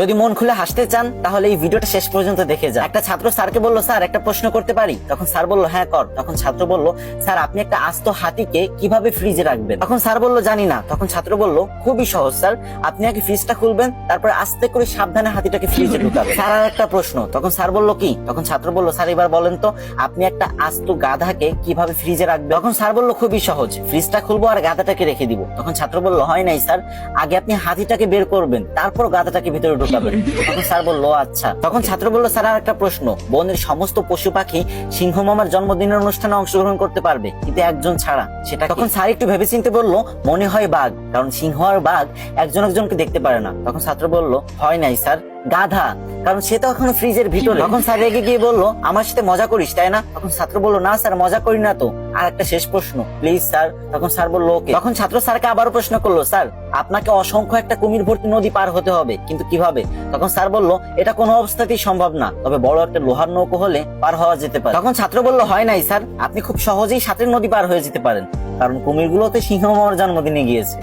যদি মন খুলে হাসতে চান তাহলে এই ভিডিওটা শেষ পর্যন্ত দেখে যান। একটা ছাত্র স্যারকে বলল, স্যার একটা প্রশ্ন করতে পারি? তখন স্যার বলল, হ্যাঁ কর। তখন ছাত্র বলল, স্যার আপনি একটা আস্ত হাতিকে কিভাবে ফ্রিজে রাখবেন? তখন স্যার বলল, জানি না। তখন ছাত্র বলল, খুবই সহজ স্যার, আপনি আগে ফ্রিজটা খুলবেন, তারপরে আস্তে করে সাবধানে হাতিটাকে ফ্রিজে ঢুকাবেন। স্যার আর একটা প্রশ্ন। তখন স্যার বলল, কি? তখন ছাত্র বলল, স্যার এবার বলেন তো আপনি একটা আস্ত গাধাকে কিভাবে ফ্রিজে রাখবেন? তখন স্যার বলল, খুবই সহজ, ফ্রিজটা খুলবো আর গাধাটাকে রেখে দিব। তখন ছাত্র বলল, হয় নাই স্যার, আগে আপনি হাতিটাকে বের করবেন, তারপর গাধাটাকে ভিতরে ঢুকাবেন। তখন স্যার বলল, আচ্ছা। তখন ছাত্র বলল, স্যার আর একটা প্রশ্ন, বনের সমস্ত পশু পাখি সিংহ মামার জন্মদিনের অনুষ্ঠানে অংশগ্রহণ করতে পারবে, কিন্তু একজন ছাড়া, সেটা? তখন স্যার একটু ভেবেচিন্তে বলল, মনে হয় বাঘ, কারণ সিংহ আর বাঘ একজন একজনকে দেখতে পারে না। তখন ছাত্র বলল, হয় নাই স্যার, গাধা, কারণ সে তো এখনো ফ্রিজের ভিতরে। তখন স্যার রেগে গিয়ে বলল, আমার সাথে মজা করিস তাই না? তখন ছাত্র বলল, না স্যার মজা করি না তো, আর একটা শেষ প্রশ্ন প্লিজ স্যার। তখন স্যার বলল, ওকে। তখন ছাত্র স্যারকে আবারও প্রশ্ন করলো, স্যার আপনাকে অসংখ্য একটা কুমির ভর্তি নদী পার হতে হবে, কিন্তু কিভাবে? তখন স্যার বলল, এটা কোনো অবস্থাতেই সম্ভব না, তবে বড় একটা লোহার নৌকো হলে পার হওয়া যেতে পারে। তখন ছাত্র বলল, হয় নাই স্যার, আপনি খুব সহজেই সাথের নদী পার হয়ে যেতে পারেন, কারণ কুমিরগুলোতে সিংহ মামার জন্মদিনে গিয়েছে।